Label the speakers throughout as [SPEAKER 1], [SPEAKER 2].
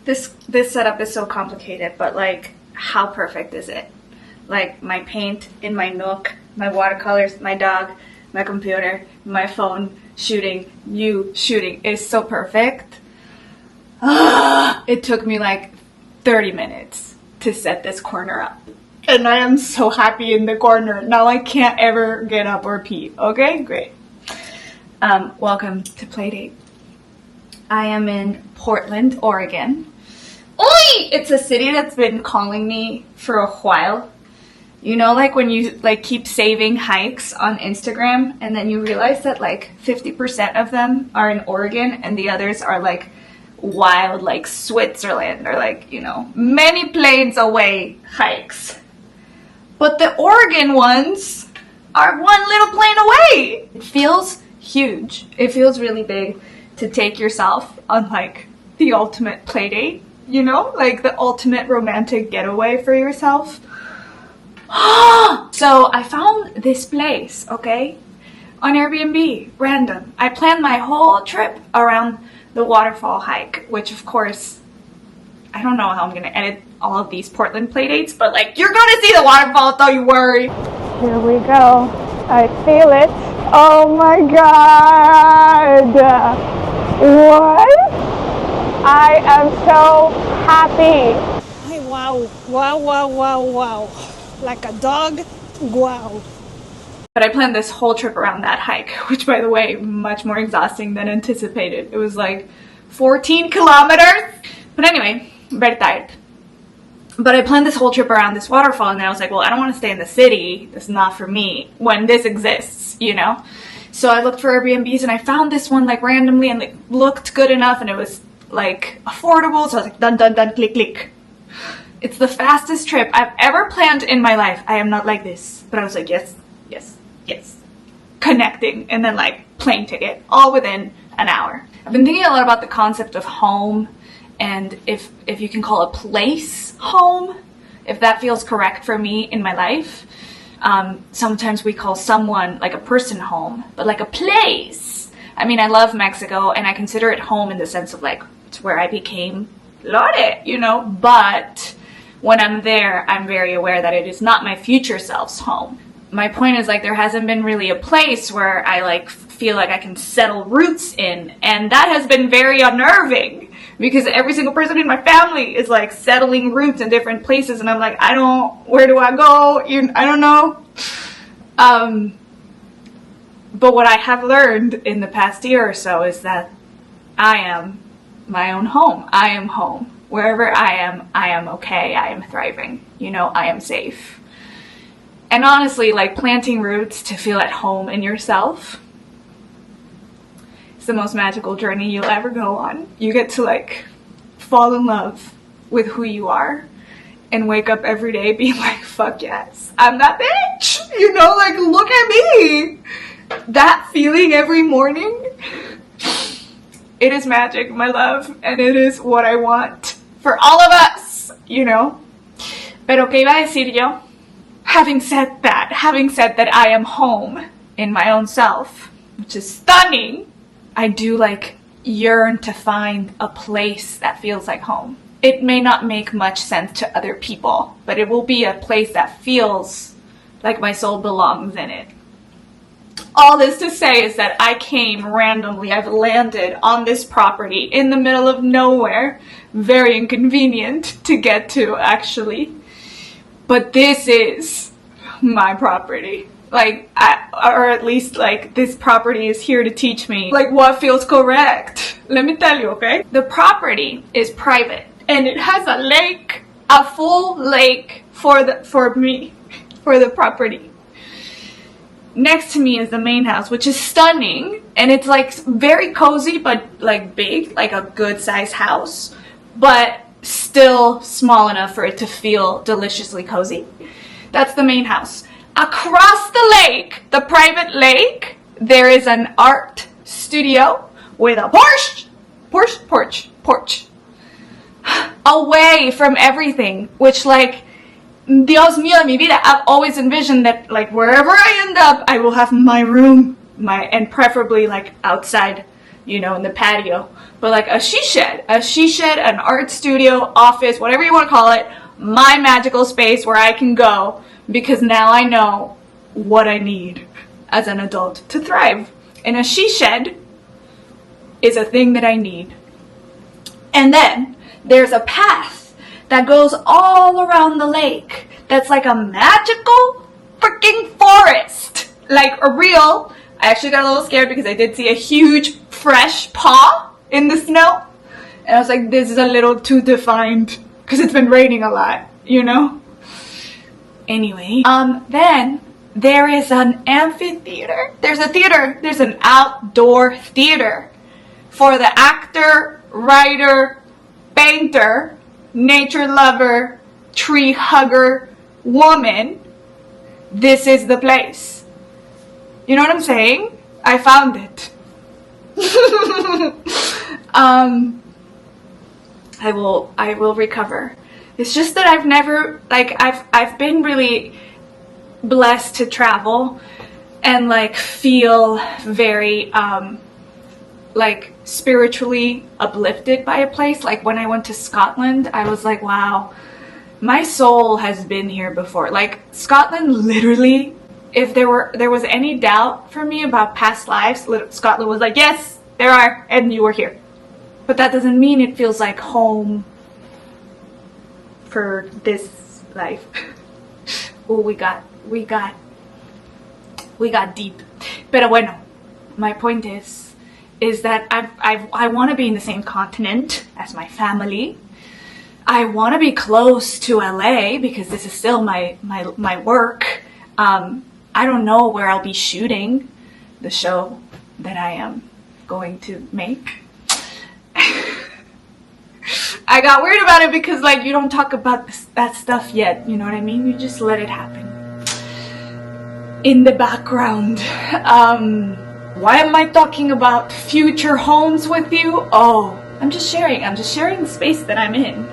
[SPEAKER 1] This setup is so complicated, but like, how perfect is it? Like, my paint in my nook, my watercolors, my dog, my computer, my phone, shooting, you shooting is so perfect. It took me like 30 minutes to set this corner up. And I am so happy in the corner. Now I can't ever get up or pee. Okay, great. Welcome to Playdate. I am in Portland, Oregon. Oi! It's a city that's been calling me for a while. You know, like when you like keep saving hikes on Instagram and then you realize that like 50% of them are in Oregon and the others are like wild, like Switzerland or like, you know, many planes away hikes. But the Oregon ones are one little plane away. It feels huge. It feels really big to take yourself on like the ultimate play date, you know, like the ultimate romantic getaway for yourself. So I found this place, okay, on Airbnb, random. I planned my whole trip around the waterfall hike, which of course, I don't know how I'm gonna edit all of these Portland playdates, but like, you're gonna see the waterfall, don't you worry. Here we go. I feel it. Oh my god. What? I am so happy.
[SPEAKER 2] Hey, wow, wow, wow, wow, wow. Like a dog, wow.
[SPEAKER 1] But I planned this whole trip around that hike, which by the way, much more exhausting than anticipated. It was like 14 kilometers. But anyway, I'm very tired. But I planned this whole trip around this waterfall and then I was like, well, I don't want to stay in the city. That's not for me when this exists, you know? So I looked for Airbnbs and I found this one like randomly and it looked good enough and it was like affordable. So I was like, dun, dun, dun, click, click. It's the fastest trip I've ever planned in my life. I am not like this. But I was like, yes, yes, yes. Connecting and then like plane ticket all within an hour. I've been thinking a lot about the concept of home and if you can call a place home, if that feels correct for me in my life. Sometimes we call someone like a person home, but like a place. I mean, I love Mexico and I consider it home in the sense of like, it's where I became Lore, you know, but when I'm there, I'm very aware that it is not my future self's home. My point is like, there hasn't been really a place where I like feel like I can settle roots in, and that has been very unnerving because every single person in my family is like settling roots in different places and I'm like, where do I go? I don't know. But what I have learned in the past year or so is that I am my own home. I am home. Wherever I am okay. I am thriving. You know, I am safe. And honestly, like planting roots to feel at home in yourself, it's the most magical journey you'll ever go on. You get to like fall in love with who you are and wake up every day being like, fuck yes, I'm that bitch. You know, like look at me. That feeling every morning, it is magic, my love, and it is what I want for all of us, you know. Pero ¿qué iba a decir yo? Having said that I am home in my own self, which is stunning, I do like yearn to find a place that feels like home. It may not make much sense to other people, but it will be a place that feels like my soul belongs in it. All this to say is that I came randomly, I've landed on this property in the middle of nowhere, very inconvenient to get to actually, but this is my property. Like, or at least like this property is here to teach me like what feels correct. Let me tell you, okay? The property is private and it has a lake, a full lake for the property. Next to me is the main house, which is stunning, and it's like very cozy but like big, like a good sized house, but still small enough for it to feel deliciously cozy. That's the main house. Across the lake, the private lake, there is an art studio with a porch away from everything, which like, Dios mío de mi vida, I've always envisioned that like wherever I end up, I will have my room, and preferably like outside you know, in the patio. But like a she shed, an art studio, office, whatever you want to call it, my magical space where I can go because now I know what I need as an adult to thrive. And a she shed is a thing that I need. And then there's a path that goes all around the lake that's like a magical freaking forest. Like a real, I actually got a little scared because I did see a huge fresh paw in the snow. And I was like, this is a little too defined because it's been raining a lot, you know? Anyway, then there is an amphitheater. There's an outdoor theater for the actor, writer, painter, nature lover, tree hugger woman. This is the place. You know what I'm saying? I found it. I will recover. It's just that I've never, like, I've been really blessed to travel and like feel very like spiritually uplifted by a place. Like when I went to Scotland, I was like, wow, my soul has been here before. Like Scotland, literally, if there was any doubt for me about past lives, Scotland was like, yes, there are, and you were here. But that doesn't mean it feels like home for this life. Oh, we got deep. Pero bueno, my point is that I want to be in the same continent as my family. I want to be close to LA because this is still my work. I don't know where I'll be shooting the show that I am going to make. I got weird about it because like you don't talk about that stuff yet, you know what I mean? You just let it happen in the background. Why am I talking about future homes with you? Oh, I'm just sharing the space that I'm in.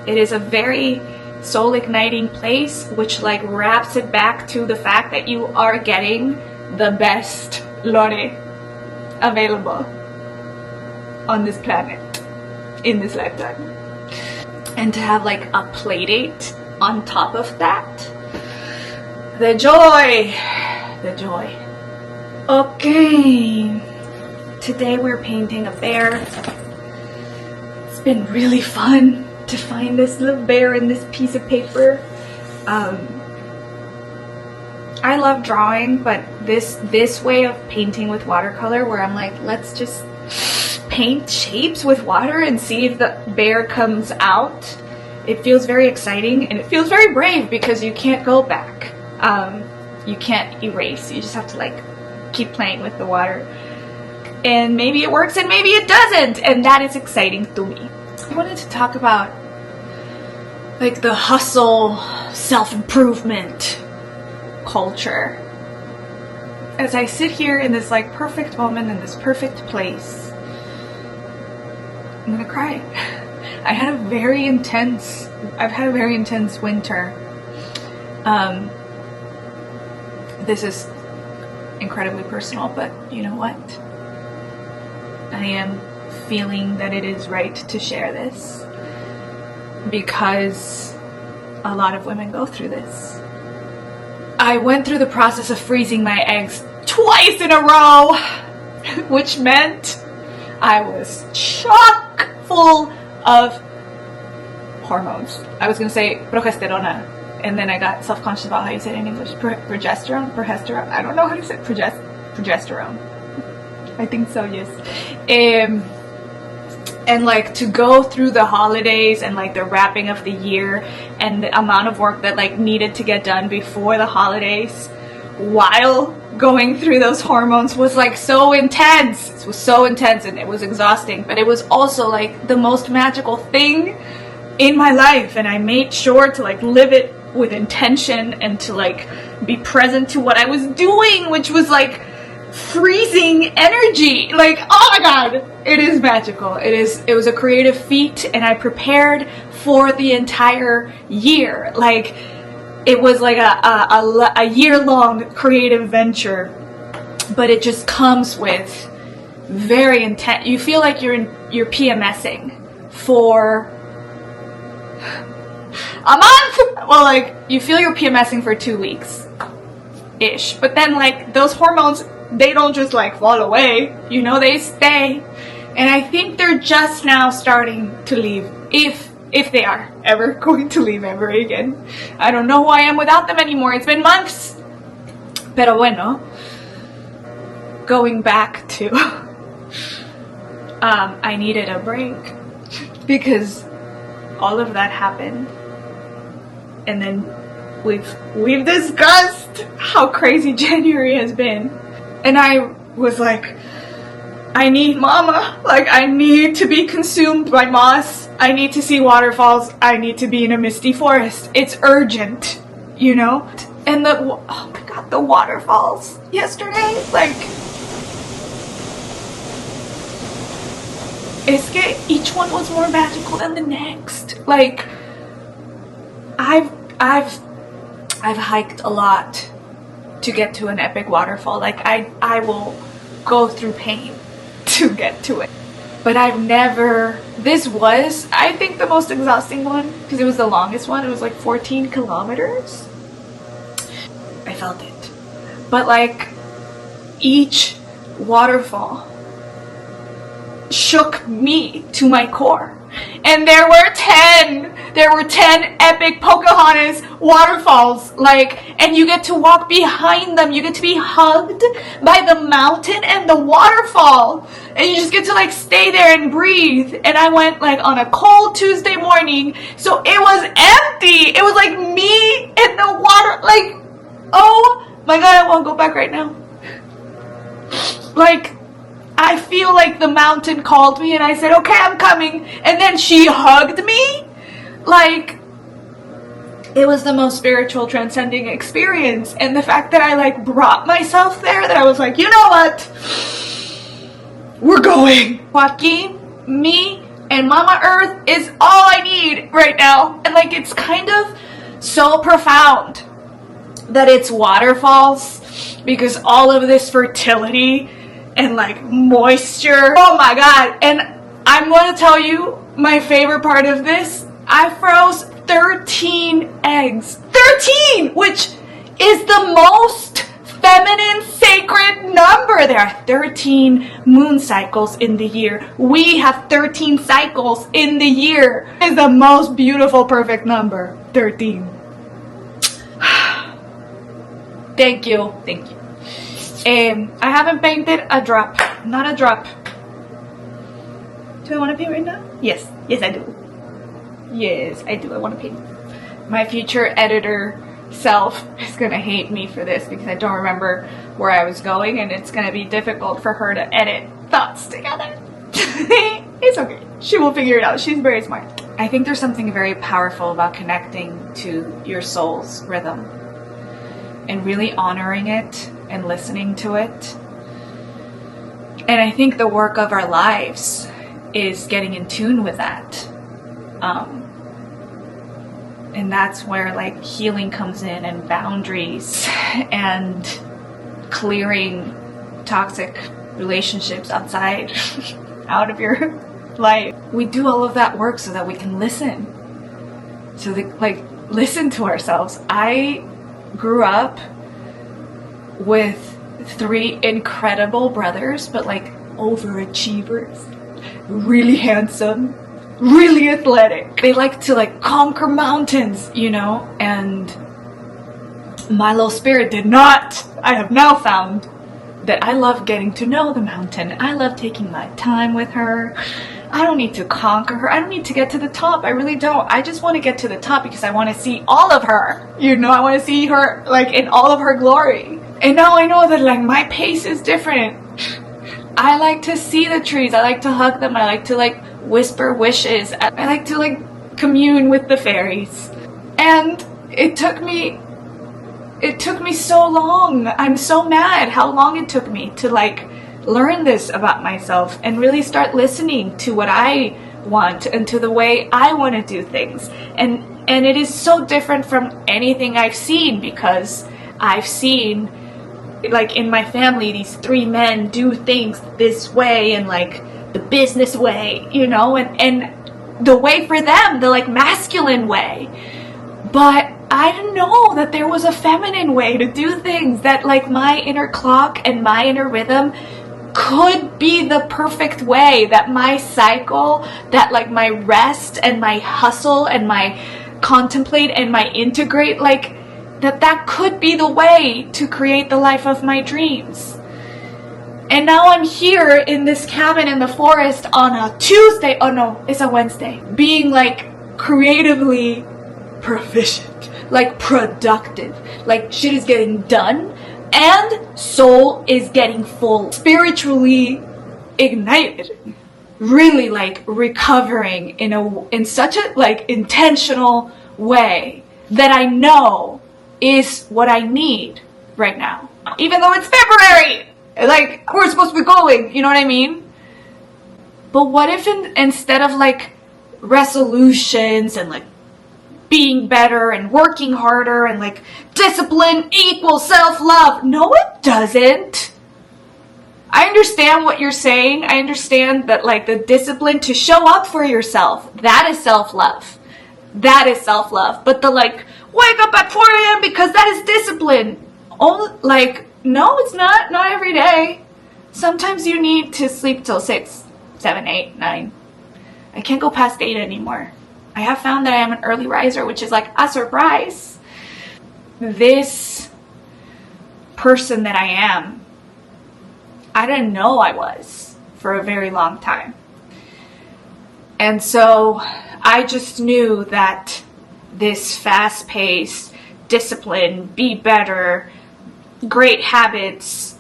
[SPEAKER 1] It is a very soul igniting place, which like wraps it back to the fact that you are getting the best Lore available on this planet in this lifetime. And to have like a Playdate on top of that, the joy. Okay, today we're painting a bear. It's been really fun to find this little bear in this piece of paper. I love drawing, but this way of painting with watercolor, where I'm like, let's just paint shapes with water and see if the bear comes out. It feels very exciting and it feels very brave because you can't go back. You can't erase. You just have to like keep playing with the water. And maybe it works and maybe it doesn't. And that is exciting to me. I wanted to talk about like the hustle, self-improvement culture. As I sit here in this like perfect moment in this perfect place, I'm gonna cry. I've had a very intense winter. This is incredibly personal, but you know what? I am feeling that it is right to share this because a lot of women go through this. I went through the process of freezing my eggs twice in a row, which meant I was chock full of hormones. I was going to say progesterone, and then I got self-conscious about how you say it in English. Progesterone? I don't know how to say it. Progesterone. I think so, yes. And like to go through the holidays and like the wrapping of the year and the amount of work that like needed to get done before the holidays while going through those hormones was like so intense. It was so intense and it was exhausting, but it was also like the most magical thing in my life, and I made sure to like live it with intention and to like be present to what I was doing, which was like freezing energy. Like, oh my god, it is magical. It was a creative feat, and I prepared for the entire year. Like, it was like a year-long creative venture, but it just comes with very intense. You feel like you're PMSing for a month. Well, like, you feel you're PMSing for 2 weeks ish, but then like those hormones, they don't just like fall away, you know, they stay. And I think they're just now starting to leave, if they are ever going to leave ever again. I don't know who I am without them anymore. It's been months. Pero bueno, going back to I needed a break because all of that happened, and then we've discussed how crazy January has been, and I was like, I need mama. Like, I need to be consumed by moss. I need to see waterfalls. I need to be in a misty forest. It's urgent, you know? And oh my god, the waterfalls yesterday, like, es que each one was more magical than the next. Like, I've hiked a lot to get to an epic waterfall. Like, I will go through pain to get to it. But I've never, this was, I think, the most exhausting one because it was the longest one. It was like 14 kilometers. I felt it. But like, each waterfall shook me to my core. And there were 10 epic Pocahontas waterfalls, like, and you get to walk behind them. You get to be hugged by the mountain and the waterfall, and you just get to like stay there and breathe. And I went like on a cold Tuesday morning, so it was empty. It was like me and the water, like, oh my god, I won't go back right now. Like, I feel like the mountain called me and I said, okay, I'm coming. And then she hugged me. Like, it was the most spiritual, transcending experience. And the fact that I like brought myself there, that I was like, you know what? We're going. Joaquin, me, and Mama Earth is all I need right now. And like, it's kind of so profound that it's waterfalls, because all of this fertility and like moisture, oh my god. And I'm going to tell you my favorite part of this. I froze 13 eggs. 13! Which is the most feminine sacred number. There are 13 moon cycles in the year. We have 13 cycles in the year. It's the most beautiful, perfect number. 13. Thank you. Thank you. I haven't painted a drop. Not a drop. Do I want to paint right now? Yes. Yes, I do. Yes, I do. I want to paint. My future editor self is going to hate me for this because I don't remember where I was going, and it's going to be difficult for her to edit thoughts together. It's okay. She will figure it out. She's very smart. I think there's something very powerful about connecting to your soul's rhythm and really honoring it and listening to it. And I think the work of our lives is getting in tune with that. And that's where like healing comes in, and boundaries, and clearing toxic relationships outside, out of your life. We do all of that work so that we can listen. So that, like, listen to ourselves. I grew up with 3 incredible brothers, but like overachievers, really handsome, really athletic. They like to like conquer mountains, you know, and my little spirit did not. I have now found that I love getting to know the mountain. I love taking my time with her. I don't need to conquer her. I don't need to get to the top. I really don't. I just want to get to the top because I want to see all of her. You know, I want to see her like in all of her glory. And now I know that like my pace is different. I like to see the trees. I like to hug them. I like to like whisper wishes. I like to like commune with the fairies. And it took me so long. I'm so mad how long it took me to like learn this about myself and really start listening to what I want and to the way I want to do things. And it is so different from anything I've seen, because I've seen like in my family, these three men do things this way and like the business way, you know, and the way for them, the like masculine way. But I didn't know that there was a feminine way to do things, that like my inner clock and my inner rhythm could be the perfect way, that my cycle, that like my rest and my hustle and my contemplate and my integrate, like that could be the way to create the life of my dreams. And now I'm here in this cabin in the forest on a Tuesday, oh no, it's a Wednesday, being like creatively proficient, like productive, like shit is getting done and soul is getting full, spiritually ignited, really like recovering in such a like intentional way that I know is what I need right now. Even though it's February, like we're supposed to be going, you know what I mean? But what if instead of like resolutions and like being better and working harder and like discipline equals self-love? No, it doesn't. I understand what you're saying. I understand that like the discipline to show up for yourself, that is self-love. That is self-love. But the like, wake up at 4 a.m. because that is discipline. Only, like, no, it's not. Not every day. Sometimes you need to sleep till 6, 7, 8, 9. I can't go past 8 anymore. I have found that I am an early riser, which is like a surprise. This person that I am, I didn't know I was for a very long time. And so I just knew that this fast-paced, discipline, be better, great habits,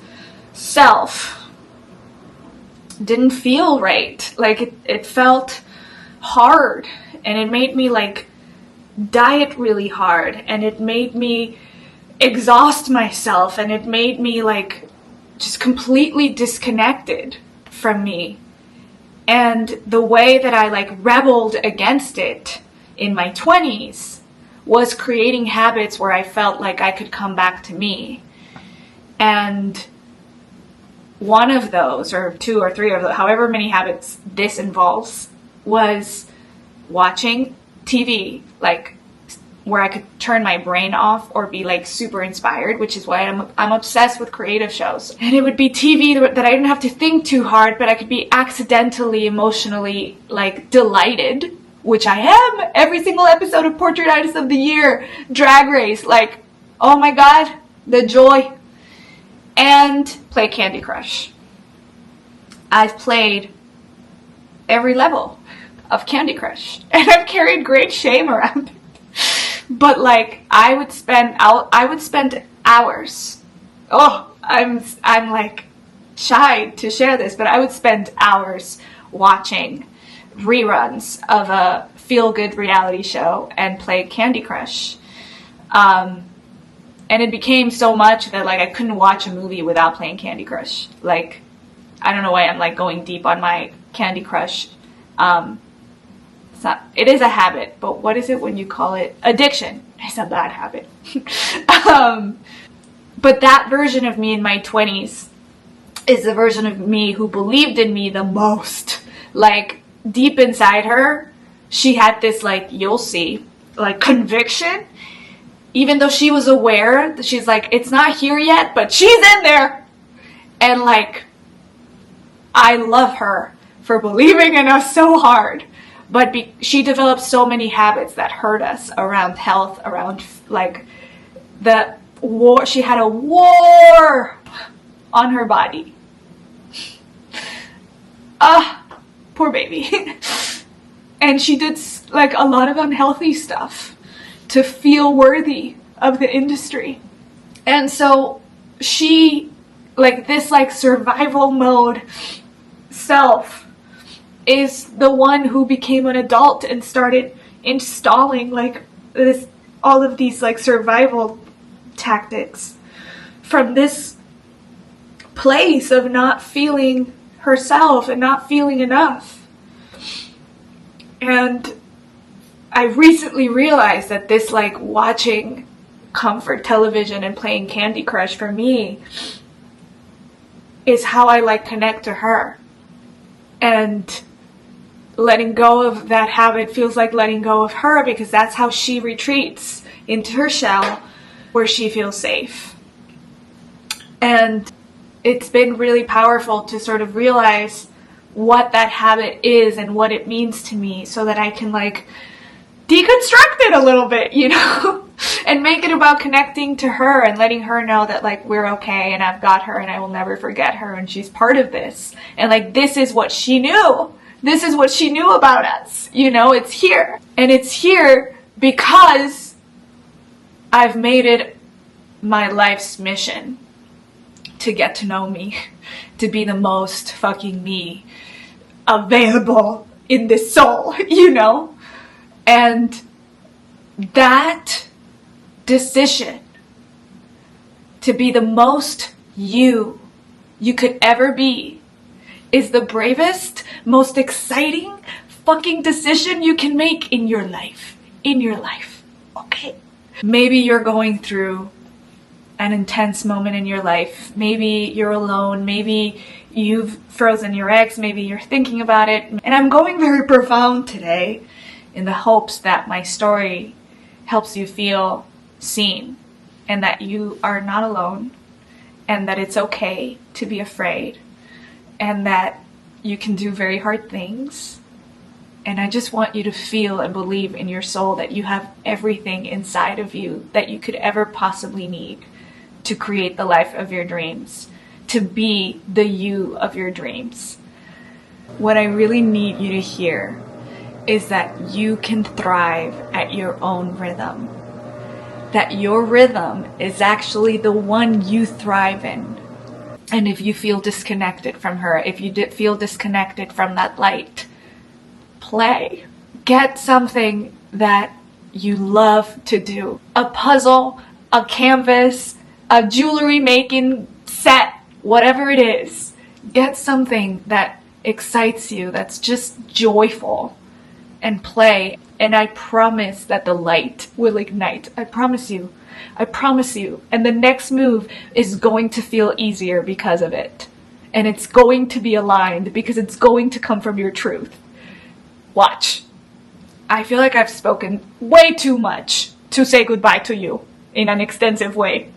[SPEAKER 1] self didn't feel right. Like it felt hard, and it made me like diet really hard, and it made me exhaust myself, and it made me like just completely disconnected from me. And the way that I like rebelled against it in my 20s was creating habits where I felt like I could come back to me. And one of those, or 2 or 3 of those, however many habits this involves, was watching TV, like where I could turn my brain off or be like super inspired, which is why I'm obsessed with creative shows. And it would be TV that I didn't have to think too hard, but I could be accidentally, emotionally like delighted, which I am. Every single episode of Portrait Artist of the Year, Drag Race, like, oh my God, the joy. And play Candy Crush. I've played every level of Candy Crush, and I've carried great shame around it. But like I would spend hours. Oh, I'm like shy to share this, but I would spend hours watching reruns of a feel-good reality show and play Candy Crush. And it became so much that like I couldn't watch a movie without playing Candy Crush. Like, I don't know why I'm like going deep on my Candy Crush. It is a habit, but what is it when you call it addiction? It's a bad habit. But that version of me in my 20s is the version of me who believed in me the most. Like deep inside her, she had this like, you'll see, like conviction. Even though she was aware that she's like, it's not here yet, but she's in there. And like, I love her for believing in us so hard. But she developed so many habits that hurt us around health, around like the war. She had a war on her body. Poor baby. And she did like a lot of unhealthy stuff to feel worthy of the industry. And so she, like this like survival mode self, is the one who became an adult and started installing like this, all of these like survival tactics from this place of not feeling herself and not feeling enough. And I recently realized that this like watching comfort television and playing Candy Crush for me is how I like connect to her. And letting go of that habit feels like letting go of her, because that's how she retreats into her shell where she feels safe. And it's been really powerful to sort of realize what that habit is and what it means to me, so that I can like deconstruct it a little bit, you know, and make it about connecting to her and letting her know that like we're okay and I've got her and I will never forget her and she's part of this. And like, this is what she knew. This is what she knew about us. You know, it's here. And it's here because I've made it my life's mission to get to know me, to be the most fucking me available in this soul, you know? And that decision to be the most you could ever be is the bravest, most exciting fucking decision you can make in your life. In your life, okay? Maybe you're going through an intense moment in your life. Maybe you're alone. Maybe you've frozen your eggs. Maybe you're thinking about it. And I'm going very profound today in the hopes that my story helps you feel seen and that you are not alone and that it's okay to be afraid and that you can do very hard things. And I just want you to feel and believe in your soul that you have everything inside of you that you could ever possibly need to create the life of your dreams, to be the you of your dreams. What I really need you to hear is that you can thrive at your own rhythm. That your rhythm is actually the one you thrive in. And if you feel disconnected from her, if you feel disconnected from that light, play. Get something that you love to do. A puzzle, a canvas, a jewelry making set, whatever it is. Get something that excites you, that's just joyful, and play. And I promise that the light will ignite. I promise you. I promise you. And the next move is going to feel easier because of it. And it's going to be aligned because it's going to come from your truth. Watch. I feel like I've spoken way too much to say goodbye to you in an extensive way.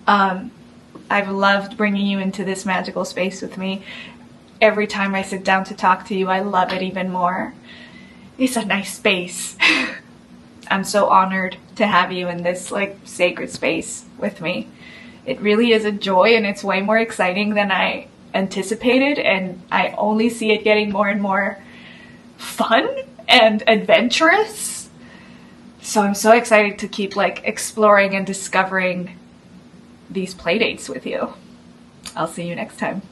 [SPEAKER 1] I've loved bringing you into this magical space with me. Every time I sit down to talk to you, I love it even more. It's a nice space. I'm so honored to have you in this like sacred space with me. It really is a joy, and it's way more exciting than I anticipated, and I only see it getting more and more fun and adventurous. So I'm so excited to keep like exploring and discovering these playdates with you. I'll see you next time.